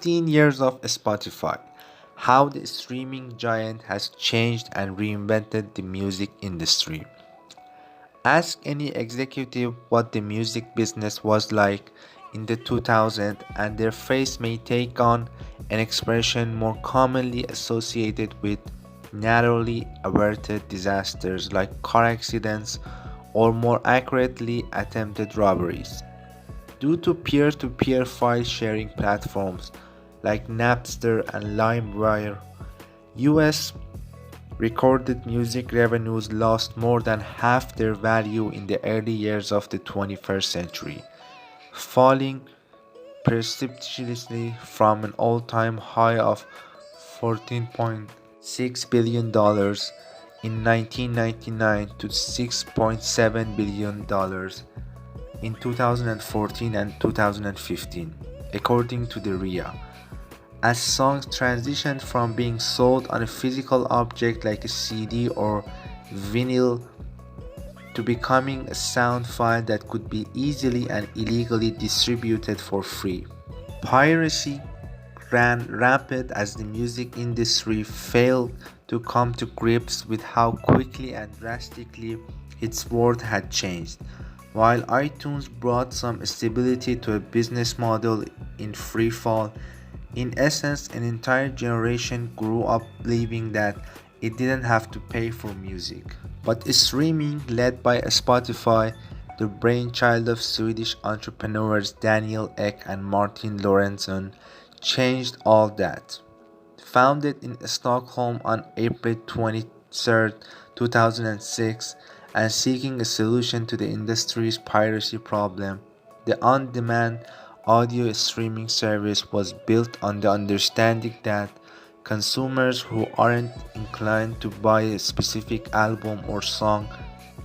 15 years of Spotify. How the streaming giant has changed and reinvented the music industry. Ask any executive what the music business was like in the 2000s, and their face may take on an expression more commonly associated with narrowly averted disasters like car accidents or more accurately attempted robberies. Due to peer-to-peer file sharing platforms like Napster and LimeWire, US recorded music revenues lost more than half their value in the early years of the 21st century, falling precipitously from an all-time high of $14.6 billion in 1999 to $6.7 billion in 2014 and 2015, according to the RIA. As songs transitioned from being sold on a physical object like a CD or vinyl to becoming a sound file that could be easily and illegally distributed for free. Piracy ran rampant as the music industry failed to come to grips with how quickly and drastically its world had changed. While iTunes brought some stability to a business model in free fall, in essence, an entire generation grew up believing that it didn't have to pay for music. But streaming, led by Spotify, the brainchild of Swedish entrepreneurs Daniel Ek and Martin Lorentzon, changed all that. Founded in Stockholm on April 23, 2006, and seeking a solution to the industry's piracy problem, the on-demand audio streaming service was built on the understanding that consumers who aren't inclined to buy a specific album or song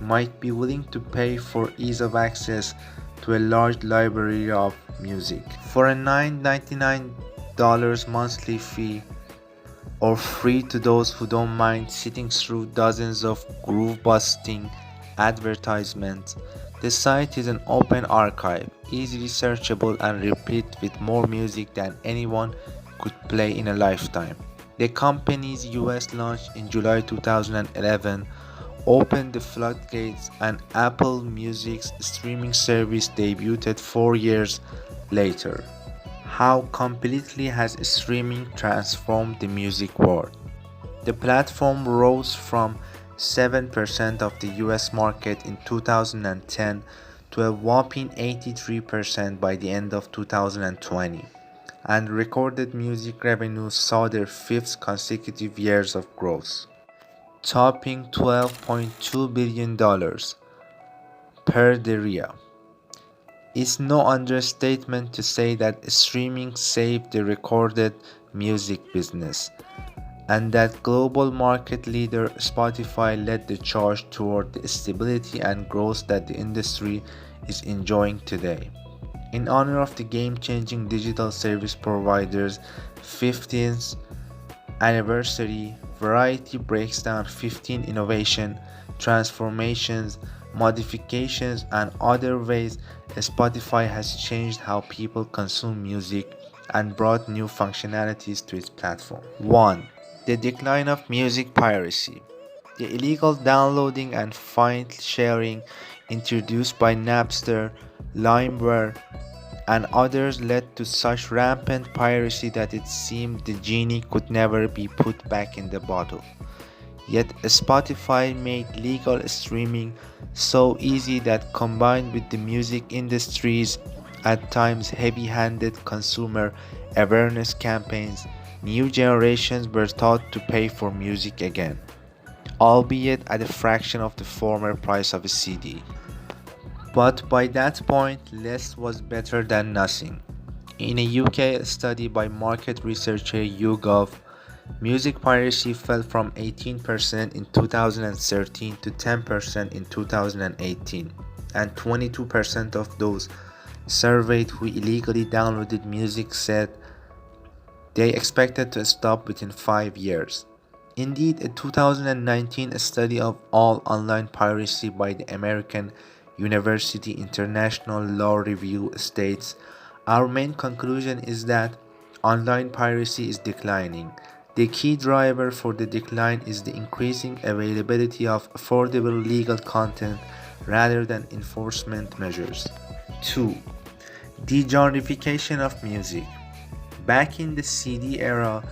might be willing to pay for ease of access to a large library of music. For a $9.99 monthly fee, or free to those who don't mind sitting through dozens of groove-busting advertisements, the site is an open archive, easily searchable and replete with more music than anyone could play in a lifetime. The company's US launch in July 2011 opened the floodgates, and Apple Music's streaming service debuted 4 years later. How completely has streaming transformed the music world? The platform rose from 7% of the US market in 2010 to a whopping 83% by the end of 2020, and recorded music revenues saw their fifth consecutive years of growth, topping $12.2 billion per the RIA. It's no understatement to say that streaming saved the recorded music business, and that global market leader Spotify led the charge toward the stability and growth that the industry is enjoying today. In honor of the game-changing digital service provider's 15th anniversary, Variety breaks down 15 innovation, transformations, modifications, and other ways Spotify has changed how people consume music and brought new functionalities to its platform. 1. The decline of music piracy. The illegal downloading and file sharing introduced by Napster, LimeWire, and others led to such rampant piracy that it seemed the genie could never be put back in the bottle. Yet Spotify made legal streaming so easy that, combined with the music industry's at times heavy-handed consumer awareness campaigns, new generations were taught to pay for music again, albeit at a fraction of the former price of a CD. But by that point, less was better than nothing. In a UK study by market researcher YouGov, music piracy fell from 18% in 2013 to 10% in 2018, and 22% of those surveyed who illegally downloaded music said they expected to stop within 5 years. Indeed, a 2019 study of all online piracy by the American University International Law Review states, "Our main conclusion is that online piracy is declining. The key driver for the decline is the increasing availability of affordable legal content rather than enforcement measures. 2. De-Genrefication of music. Back in the CD era,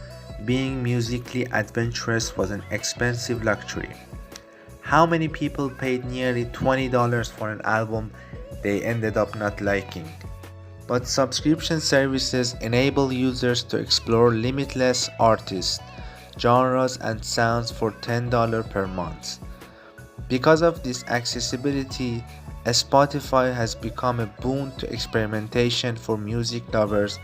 being musically adventurous was an expensive luxury. How many people paid nearly $20 for an album they ended up not liking? But subscription services enable users to explore limitless artists, genres, and sounds for $10 per month. Because of this accessibility, Spotify has become a boon to experimentation for music lovers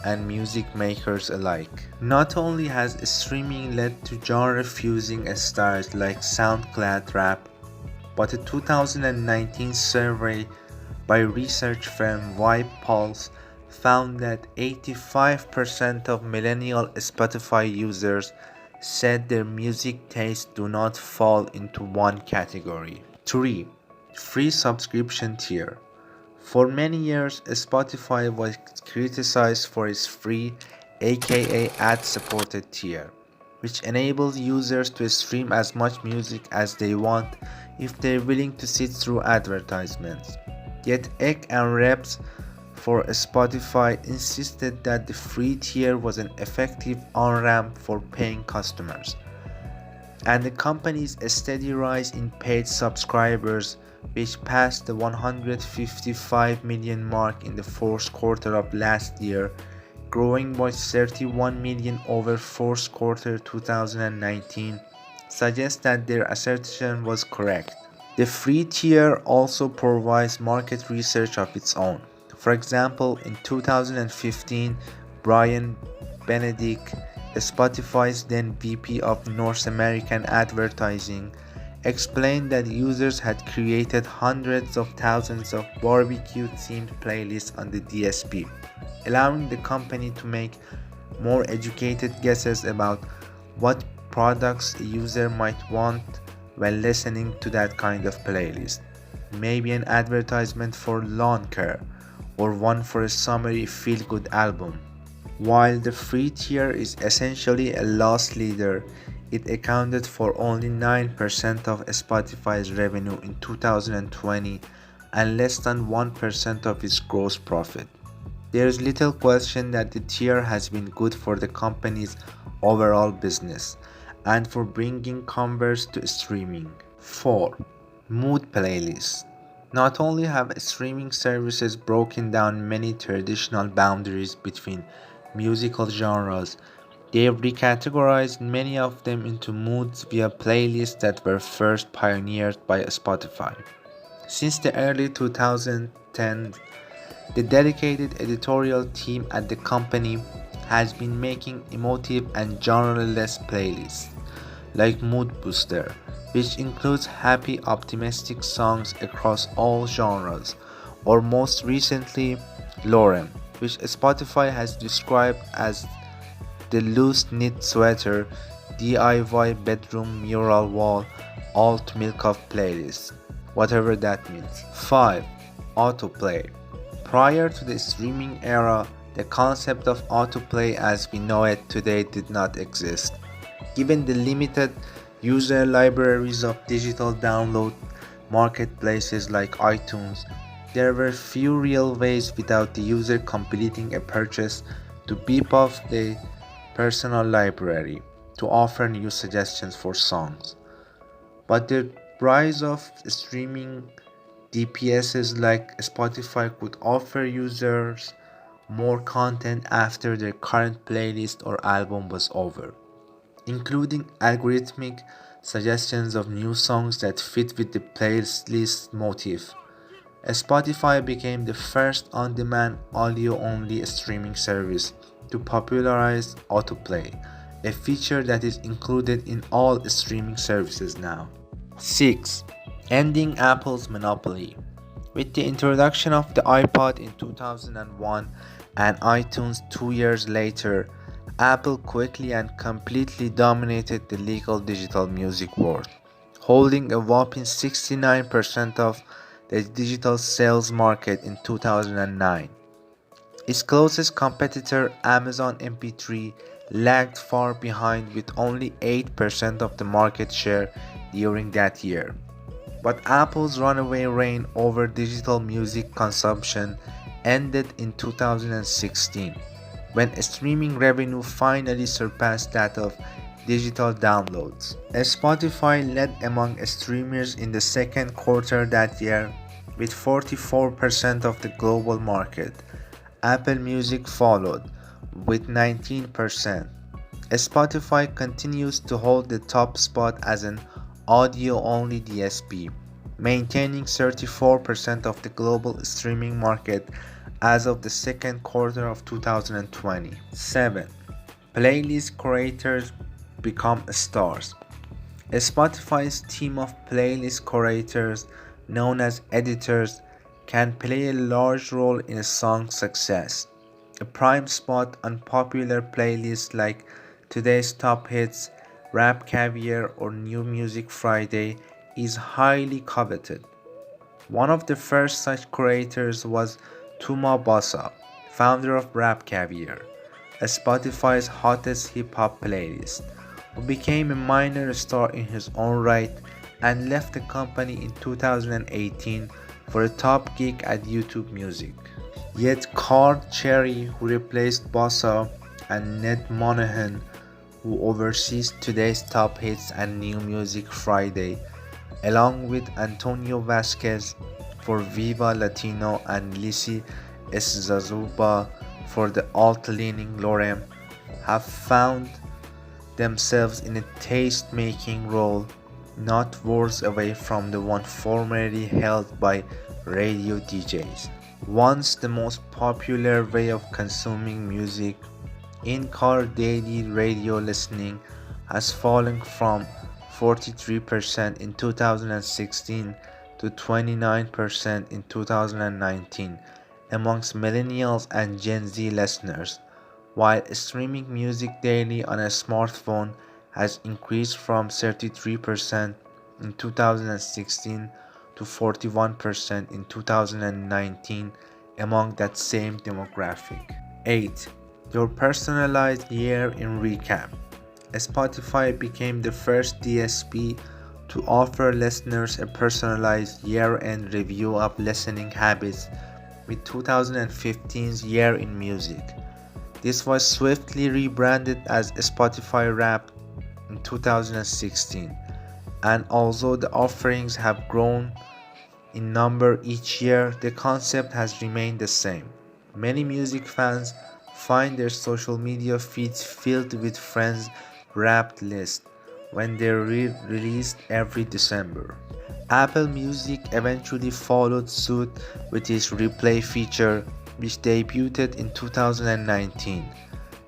and music makers alike. Not only has streaming led to genre-fusing styles like SoundCloud rap, but a 2019 survey by research firm Vibe Pulse found that 85% of millennial Spotify users said their music tastes do not fall into one category. 3. Free subscription tier. For many years, Spotify was criticized for its free, aka ad-supported tier, which enables users to stream as much music as they want if they're willing to sit through advertisements. Yet Ek and Reps for Spotify insisted that the free tier was an effective on-ramp for paying customers. And the company's steady rise in paid subscribers, which passed the 155 million mark in the fourth quarter of last year, growing by 31 million over fourth quarter 2019, suggests that their assertion was correct. The free tier also provides market research of its own. For example, in 2015, Brian Benedict, Spotify's then VP of North American Advertising, explained that users had created hundreds of thousands of barbecue-themed playlists on the DSP, allowing the company to make more educated guesses about what products a user might want while listening to that kind of playlist. Maybe an advertisement for lawn care, or one for a summery feel-good album. While the free tier is essentially a loss leader, it accounted for only 9% of Spotify's revenue in 2020 and less than 1% of its gross profit. There is little question that the tier has been good for the company's overall business and for bringing commerce to streaming. 4. Mood playlists. Not only have streaming services broken down many traditional boundaries between musical genres, they have recategorized many of them into moods via playlists that were first pioneered by Spotify. Since the early 2010s, the dedicated editorial team at the company has been making emotive and genre-less playlists, like Mood Booster, which includes happy, optimistic songs across all genres, or most recently, Lorem, which Spotify has described as the loose-knit sweater, DIY bedroom mural wall, alt milk of playlist, whatever that means. 5. Autoplay. Prior to the streaming era, the concept of autoplay as we know it today did not exist. Given the limited user libraries of digital download marketplaces like iTunes, there were few real ways without the user completing a purchase to beep off the personal library to offer new suggestions for songs. But the rise of streaming DPSs like Spotify could offer users more content after their current playlist or album was over, including algorithmic suggestions of new songs that fit with the playlist motif. Spotify became the first on-demand audio-only streaming service to popularize autoplay, a feature that is included in all streaming services now. 6. Ending Apple's monopoly. With the introduction of the iPod in 2001 and iTunes 2 years later, Apple quickly and completely dominated the legal digital music world, holding a whopping 69% of the digital sales market in 2009. Its closest competitor, Amazon MP3, lagged far behind with only 8% of the market share during that year. But Apple's runaway reign over digital music consumption ended in 2016, when streaming revenue finally surpassed that of digital downloads. Spotify led among streamers in the second quarter that year with 44% of the global market. Apple Music followed with 19%. Spotify continues to hold the top spot as an audio-only DSP, maintaining 34% of the global streaming market as of the second quarter of 2020. 7. Playlist curators become stars. Spotify's team of playlist curators, known as editors, can play a large role in a song's success. A prime spot on popular playlists like Today's Top Hits, Rap Caviar, or New Music Friday is highly coveted. One of the first such curators was Tuma Basa, founder of Rap Caviar, Spotify's hottest hip-hop playlist, who became a minor star in his own right and left the company in 2018 for a top gig at YouTube Music. Yet Carl Cherry, who replaced Basa, and Ned Monahan, who oversees Today's Top Hits and New Music Friday, along with Antonio Vasquez for Viva Latino and Lizzy Eszazuba for the alt-leaning Lorem, have found themselves in a taste-making role not worlds away from the one formerly held by radio DJs. Once the most popular way of consuming music, in-car daily radio listening has fallen from 43% in 2016 to 29% in 2019 amongst millennials and Gen Z listeners, while streaming music daily on a smartphone has increased from 33% in 2016 to 41% in 2019 among that same demographic. 8. Your personalized year in recap. Spotify became the first DSP to offer listeners a personalized year-end review of listening habits with 2015's Year in Music. This was swiftly rebranded as Spotify Wrapped in 2016, and although the offerings have grown in number each year, the concept has remained the same. Many music fans find their social media feeds filled with friends' wrapped lists when they're released every December. Apple Music eventually followed suit with its replay feature, which debuted in 2019.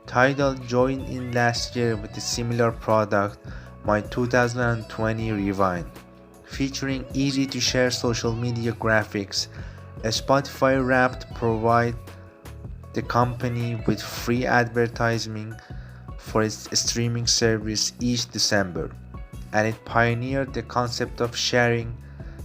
Tidal joined in last year with a similar product, My 2020 Rewind, featuring easy-to-share social media graphics. Spotify Wrapped provides the company with free advertising for its streaming service each December, and it pioneered the concept of sharing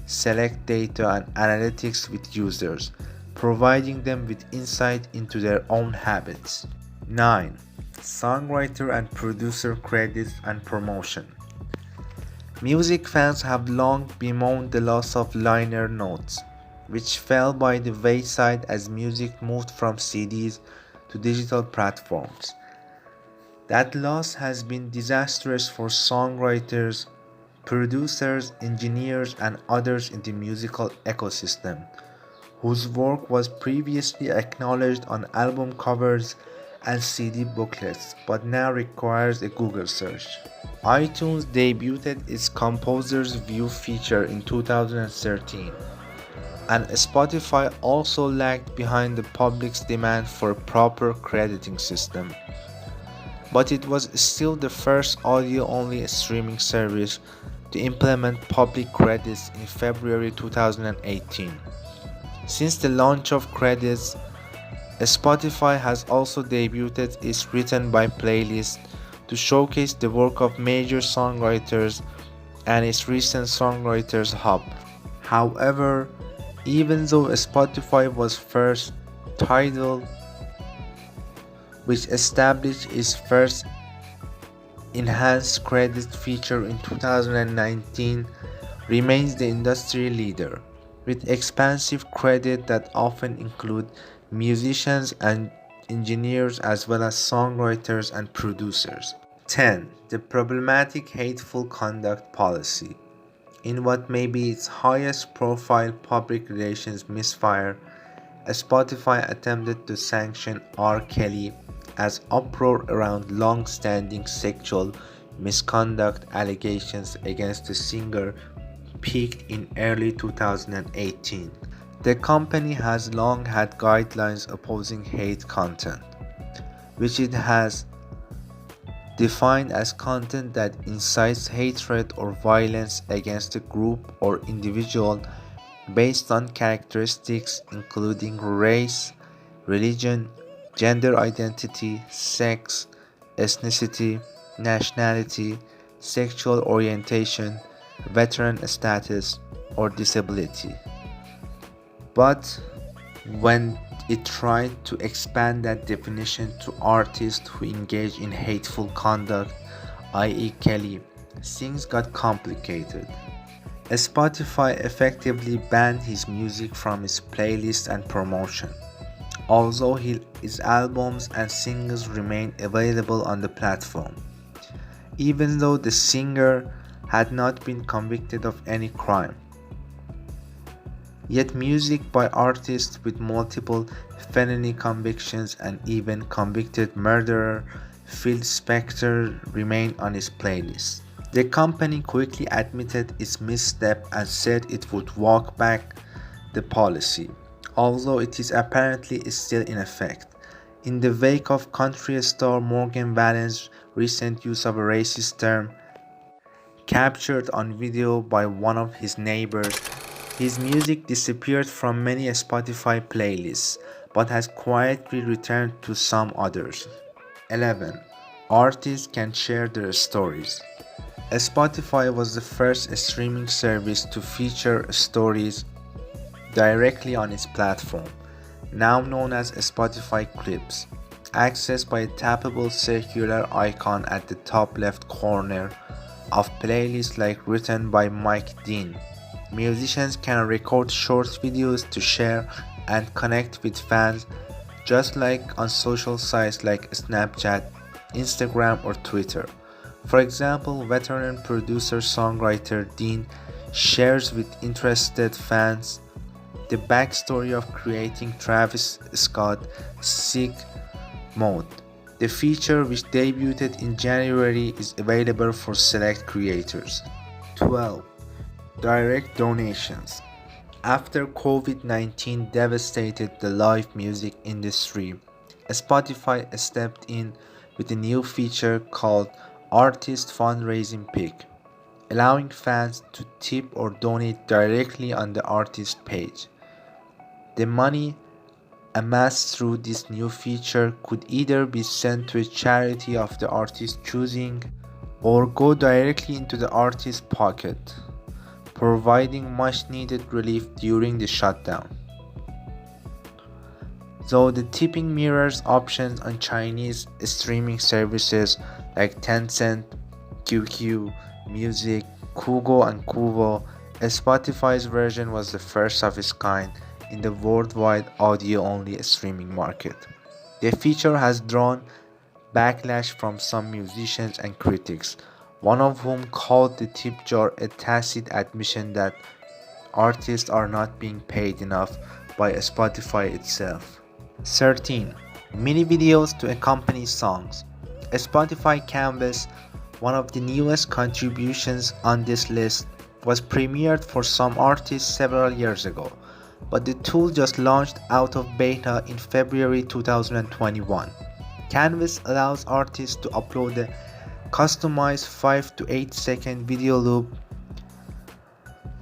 select data and analytics with users, providing them with insight into their own habits. 9. Songwriter and producer credits and promotion. Music fans have long bemoaned the loss of liner notes, which fell by the wayside as music moved from CDs to digital platforms. That loss has been disastrous for songwriters, producers, engineers, and others in the musical ecosystem, whose work was previously acknowledged on album covers and CD booklets, but now requires a Google search. iTunes debuted its Composer's View feature in 2013, and Spotify also lagged behind the public's demand for a proper crediting system. But it was still the first audio-only streaming service to implement public credits in February 2018. Since the launch of credits, Spotify has also debuted its Written by playlist to showcase the work of major songwriters and its recent Songwriters Hub. However, even though Spotify was first, Tidal, which established its first enhanced credit feature in 2019, remains the industry leader, with expansive credit that often include musicians and engineers as well as songwriters and producers. 10. The problematic hateful conduct policy. In what may be its highest profile public relations misfire, Spotify attempted to sanction R. Kelly as uproar around long-standing sexual misconduct allegations against the singer peaked in early 2018. The company has long had guidelines opposing hate content, which it has defined as content that incites hatred or violence against a group or individual based on characteristics including race, religion, gender identity, sex, ethnicity, nationality, sexual orientation, veteran status, or disability. But when it tried to expand that definition to artists who engage in hateful conduct, i.e. Kelly, things got complicated. Spotify effectively banned his music from its playlist and promotion, although his albums and singles remain available on the platform, even though the singer had not been convicted of any crime. Yet music by artists with multiple felony convictions and even convicted murderer Phil Spector remained on its playlist. The company quickly admitted its misstep and said it would walk back the policy, although it is apparently still in effect. In the wake of country star Morgan Wallen's recent use of a racist term, captured on video by one of his neighbors, his music disappeared from many Spotify playlists, but has quietly returned to some others. 11. Artists can share their stories. Spotify was the first streaming service to feature stories directly on its platform, now known as Spotify Clips, accessed by a tappable circular icon at the top left corner of playlists like Written by Mike Dean. Musicians can record short videos to share and connect with fans, just like on social sites like Snapchat, Instagram, or Twitter. For example, veteran producer-songwriter Dean shares with interested fans the backstory of creating Travis Scott's Sick Mode. The feature, which debuted in January, is available for select creators. 12. Direct donations. After COVID-19 devastated the live music industry, Spotify stepped in with a new feature called Artist Fundraising Pick, allowing fans to tip or donate directly on the artist page. The money amassed through this new feature could either be sent to a charity of the artist's choosing or go directly into the artist's pocket, providing much needed relief during the shutdown. Though the tipping mirrors options on Chinese streaming services like Tencent, QQ, Music, Kugo, and Kuvo, Spotify's version was the first of its kind in the worldwide audio-only streaming market. The feature has drawn backlash from some musicians and critics, one of whom called the tip jar a tacit admission that artists are not being paid enough by Spotify itself. 13. Mini videos to accompany songs. Spotify Canvas, one of the newest contributions on this list, was premiered for some artists several years ago, but the tool just launched out of beta in February 2021. Canvas allows artists to upload a customized 5 to 8 second video loop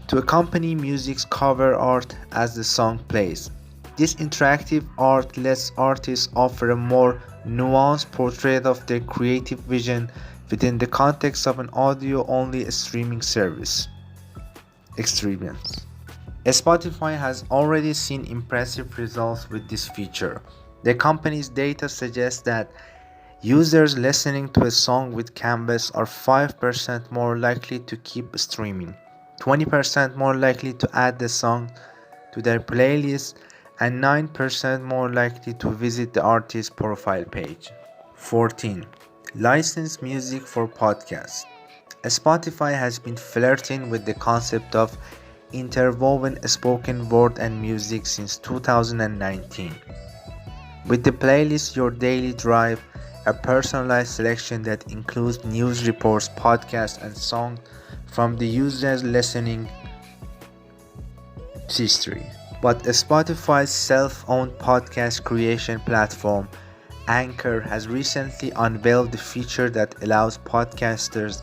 to accompany music's cover art as the song plays. This interactive art lets artists offer a more nuanced portrait of their creative vision within the context of an audio-only streaming service experience. Spotify has already seen impressive results with this feature, The company's data suggests that users listening to a song with Canvas are 5% more likely to keep streaming, 20% more likely to add the song to their playlist, and 9% more likely to visit the artist's profile page. 14. Licensed music for podcasts. Spotify has been flirting with the concept of interwoven spoken word and music since 2019. With the playlist Your Daily Drive, a personalized selection that includes news reports, podcasts, and songs from the user's listening history. But Spotify's self-owned podcast creation platform, Anchor, has recently unveiled the feature that allows podcasters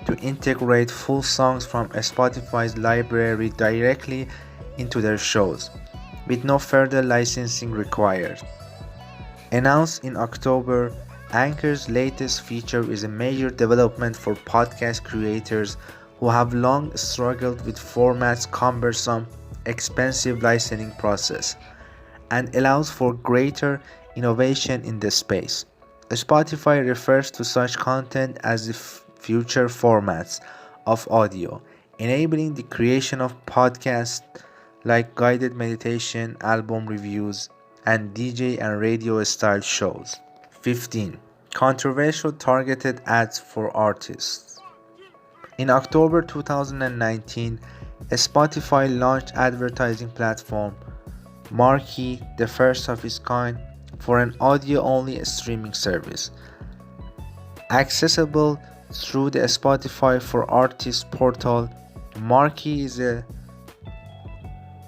to integrate full songs from Spotify's library directly into their shows, with no further licensing required. Announced in October, Anchor's latest feature is a major development for podcast creators who have long struggled with format's cumbersome, expensive licensing process, and allows for greater innovation in the space. Spotify refers to such content as the future formats of audio, enabling the creation of podcasts like guided meditation, album reviews, and DJ and radio style shows. 15. Controversial targeted ads for artists. In October 2019, Spotify launched advertising platform Marquee, the first of its kind, for an audio-only streaming service. Accessible through the Spotify for Artists portal, Marquee is a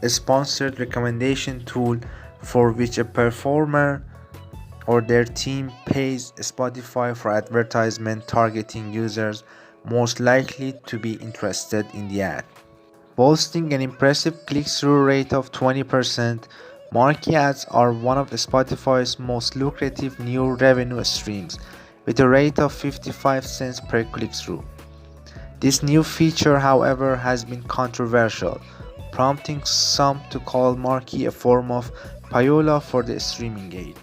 sponsored recommendation tool for which a performer or their team pays Spotify for advertisement targeting users most likely to be interested in the ad. Boasting an impressive click-through rate of 20%, Marquee ads are one of Spotify's most lucrative new revenue streams, with a rate of 55 cents per click-through. This new feature, however, has been controversial, prompting some to call Marquee a form of payola for the streaming aid.